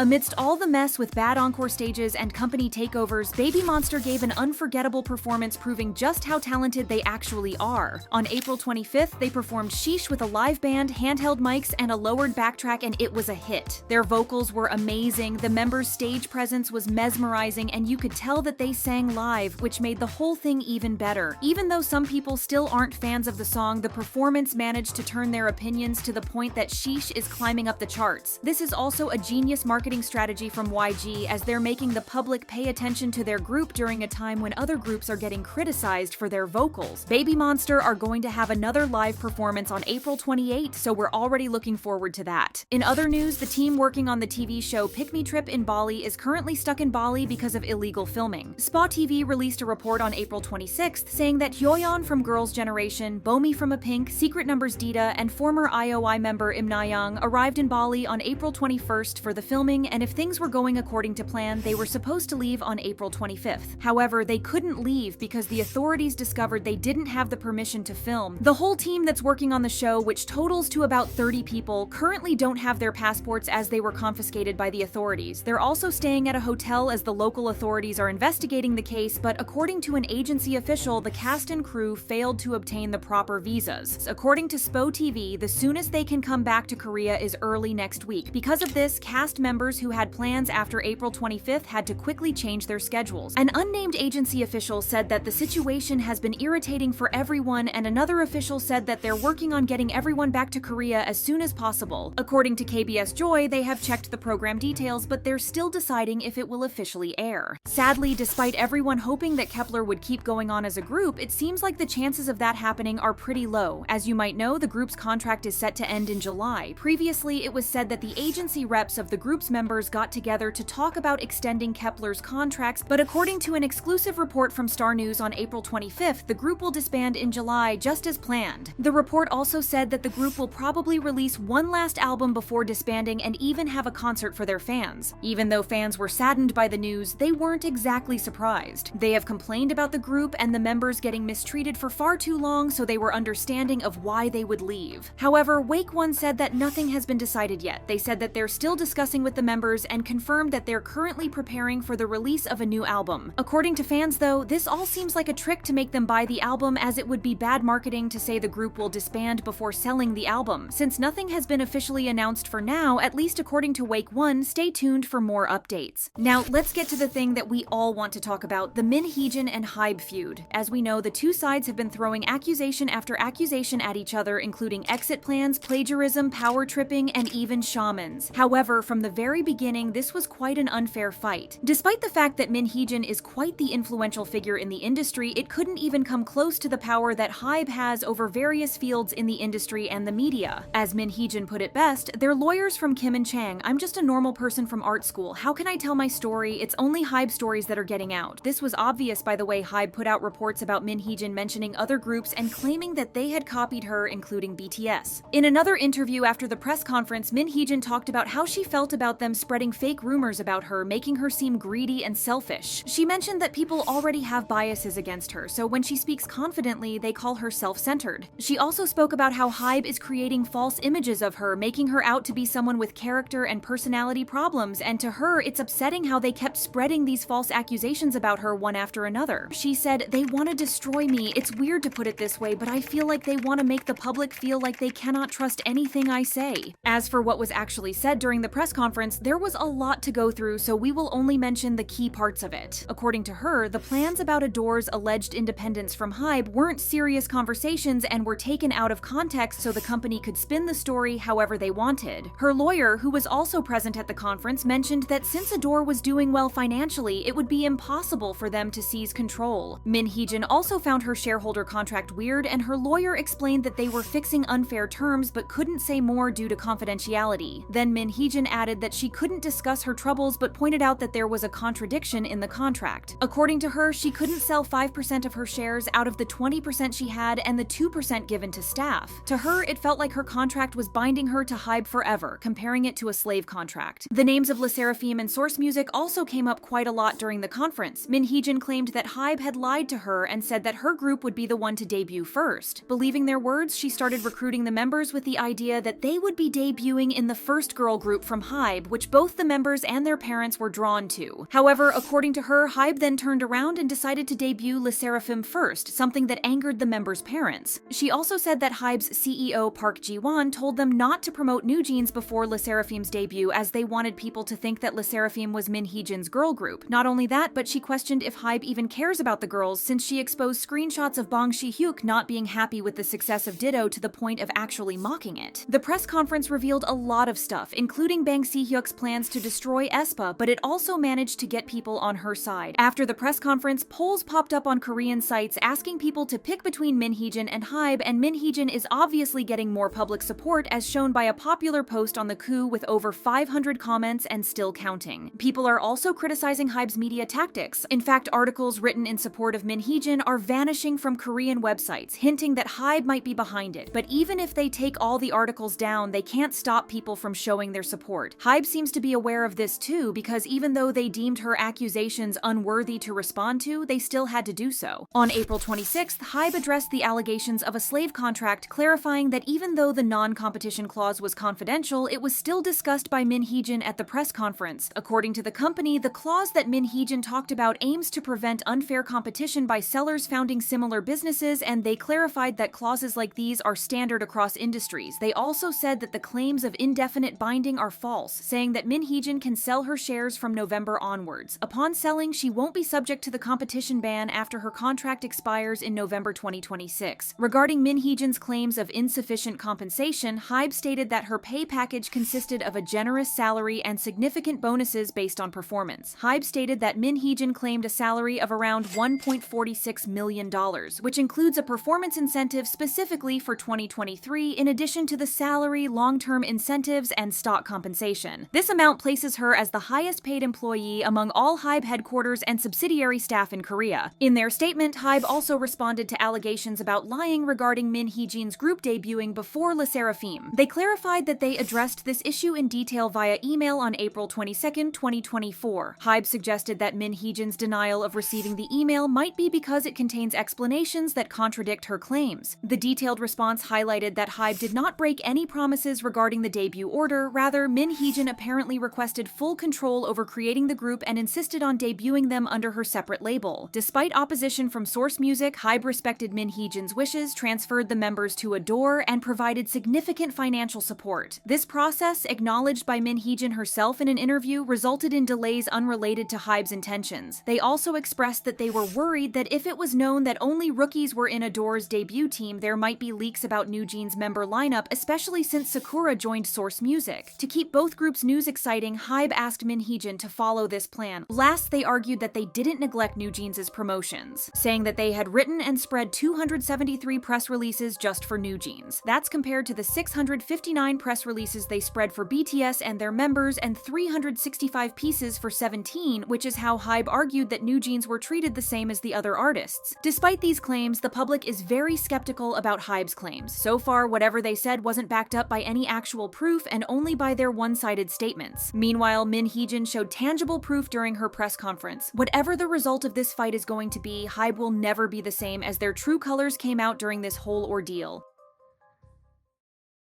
Amidst all the mess with bad encore stages and company takeovers, Babymonster gave an unforgettable performance proving just how talented they actually are. On April 25th, they performed Sheesh with a live band, handheld mics, and a lowered backtrack, and it was a hit. Their vocals were amazing, the members' stage presence was mesmerizing, and you could tell that they sang live, which made the whole thing even better. Even though some people still aren't fans of the song, the performance managed to turn their opinions to the point that Sheesh is climbing up the charts. This is also a genius marketing strategy from YG, as they're making the public pay attention to their group during a time when other groups are getting criticized for their vocals. Babymonster are going to have another live performance on April 28th, so we're already looking forward to that. In other news, the team working on the TV show Pick Me Trip in Bali is currently stuck in Bali because of illegal filming. Spa TV released a report on April 26th saying that Hyoyeon from Girls' Generation, Bomi from A Pink, Secret Numbers Dita, and former IOI member Im Na-young arrived in Bali on April 21st for the filming, and if things were going according to plan, they were supposed to leave on April 25th. However, they couldn't leave because the authorities discovered they didn't have the permission to film. The whole team that's working on the show, which totals to about 30 people, currently don't have their passports as they were confiscated by the authorities. They're also staying at a hotel as the local authorities are investigating the case, but according to an agency official, the cast and crew failed to obtain the proper visas. According to SPO TV, the soonest they can come back to Korea is early next week. Because of this, cast members who had plans after April 25th had to quickly change their schedules. An unnamed agency official said that the situation has been irritating for everyone, and another official said that they're working on getting everyone back to Korea as soon as possible. According to KBS Joy, they have checked the program details, but they're still deciding if it will officially air. Sadly, despite everyone hoping that Kep1er would keep going on as a group, it seems like the chances of that happening are pretty low. As you might know, the group's contract is set to end in July. Previously, it was said that the agency reps of the group's members got together to talk about extending Kep1er's contracts, but according to an exclusive report from Star News on April 25th, the group will disband in July just as planned. The report also said that the group will probably release one last album before disbanding and even have a concert for their fans. Even though fans were saddened by the news, they weren't exactly surprised. They have complained about the group and the members getting mistreated for far too long, so they were understanding of why they would leave. However, WAKEONE said that nothing has been decided yet. They said that they're still discussing with the members and confirmed that they're currently preparing for the release of a new album. According to fans though, this all seems like a trick to make them buy the album, as it would be bad marketing to say the group will disband before selling the album. Since nothing has been officially announced for now, at least according to WAKEONE, stay tuned for more updates. Now, let's get to the thing that we all want to talk about, the Hee Jin and HYBE feud. As we know, the two sides have been throwing accusation after accusation at each other, including exit plans, plagiarism, power tripping, and even shamans. However, from the very beginning, this was quite an unfair fight. Despite the fact that Hee Jin is quite the influential figure in the industry, it couldn't even come close to the power that HYBE has over various fields in the industry and the media. As Hee Jin put it best, they're lawyers from Kim and Chang. I'm just a normal person from art school. How can I tell my story? It's only HYBE stories that are getting out. This was obvious by the way HYBE put out reports about Hee Jin mentioning other groups and claiming that they had copied her, including BTS. In another interview after the press conference, Hee Jin talked about how she felt about them spreading fake rumors about her, making her seem greedy and selfish. She mentioned that people already have biases against her, so when she speaks confidently, they call her self-centered. She also spoke about how HYBE is creating false images of her, making her out to be someone with character and personality problems, and to her, it's upsetting how they kept spreading these false accusations about her one after another. She said, "They want to destroy me. It's weird to put it this way, but I feel like they want to make the public feel like they cannot trust anything I say." As for what was actually said during the press conference, there was a lot to go through, so we will only mention the key parts of it. According to her, the plans about Adore's alleged independence from HYBE weren't serious conversations and were taken out of context so the company could spin the story however they wanted. Her lawyer, who was also present at the conference, mentioned that since Adore was doing well financially, it would be impossible for them to seize control. Hee Jin also found her shareholder contract weird, and her lawyer explained that they were fixing unfair terms but couldn't say more due to confidentiality. Then Hee Jin added that she couldn't discuss her troubles but pointed out that there was a contradiction in the contract. According to her, she couldn't sell 5% of her shares out of the 20% she had and the 2% given to staff. To her, it felt like her contract was binding her to HYBE forever, comparing it to a slave contract. The names of LE SSERAFIM and Source Music also came up quite a lot during the conference. Hee Jin claimed that HYBE had lied to her and said that her group would be the one to debut first. Believing their words, she started recruiting the members with the idea that they would be debuting in the first girl group from HYBE, which both the members and their parents were drawn to. However, according to her, HYBE then turned around and decided to debut Le Sserafim first, something that angered the members' parents. She also said that HYBE's CEO Park Ji-won told them not to promote NewJeans before Le Sserafim's debut, as they wanted people to think that Le Sserafim was Min Hee Jin's girl group. Not only that, but she questioned if HYBE even cares about the girls, since she exposed screenshots of Bong Si-hyuk not being happy with the success of Ditto to the point of actually mocking it. The press conference revealed a lot of stuff, including Bang Si-hyuk's plans to destroy aespa, but it also managed to get people on her side. After the press conference, polls popped up on Korean sites asking people to pick between Min Hee Jin and HYBE, and Min Hee Jin is obviously getting more public support, as shown by a popular post on the KOO with over 500 comments and still counting. People are also criticizing HYBE's media tactics. In fact, articles written in support of Min Hee Jin are vanishing from Korean websites, hinting that HYBE might be behind it. But even if they take all the articles down, they can't stop people from showing their support. HYBE seems to be aware of this too, because even though they deemed her accusations unworthy to respond to, they still had to do so. On April 26th, HYBE addressed the allegations of a slave contract, clarifying that even though the non-competition clause was confidential, it was still discussed by Min Hee Jin at the press conference. According to the company, the clause that Min Hee Jin talked about aims to prevent unfair competition by sellers founding similar businesses, and they clarified that clauses like these are standard across industries. They also said that the claims of indefinite binding are false, saying that Min Hee Jin can sell her shares from November onwards. Upon selling, she won't be subject to the competition ban after her contract expires in November 2026. Regarding Min Hee Jin's claims of insufficient compensation, HYBE stated that her pay package consisted of a generous salary and significant bonuses based on performance. HYBE stated that Min Hee Jin claimed a salary of around $1.46 million, which includes a performance incentive specifically for 2023, in addition to the salary, long-term incentives, and stock compensation. This amount places her as the highest paid employee among all HYBE headquarters and subsidiary staff in Korea. In their statement, HYBE also responded to allegations about lying regarding Min Hee Jin's group debuting before Le Sserafim. They clarified that they addressed this issue in detail via email on April 22, 2024. HYBE suggested that Min Hee Jin's denial of receiving the email might be because it contains explanations that contradict her claims. The detailed response highlighted that HYBE did not break any promises regarding the debut order. Rather, Min Hee Jin apparently requested full control over creating the group and insisted on debuting them under her separate label. Despite opposition from Source Music, HYBE respected Min Hee Jin's wishes, transferred the members to Adore, and provided significant financial support. This process, acknowledged by Min Hee Jin herself in an interview, resulted in delays unrelated to HYBE's intentions. They also expressed that they were worried that if it was known that only rookies were in Adore's debut team, there might be leaks about NewJeans' member lineup, especially since Sakura joined Source Music. To keep both groups' news exciting, HYBE asked Min Hee Jin to follow this plan. Last, they argued that they didn't neglect NewJeans' promotions, saying that they had written and spread 273 press releases just for NewJeans. That's compared to the 659 press releases they spread for BTS and their members, and 365 pieces for 17, which is how HYBE argued that NewJeans were treated the same as the other artists. Despite these claims, the public is very skeptical about HYBE's claims. So far, whatever they said wasn't backed up by any actual proof and only by their one-sided statements. Meanwhile, Min Hee Jin showed tangible proof during her press conference. Whatever the result of this fight is going to be, HYBE will never be the same, as their true colors came out during this whole ordeal.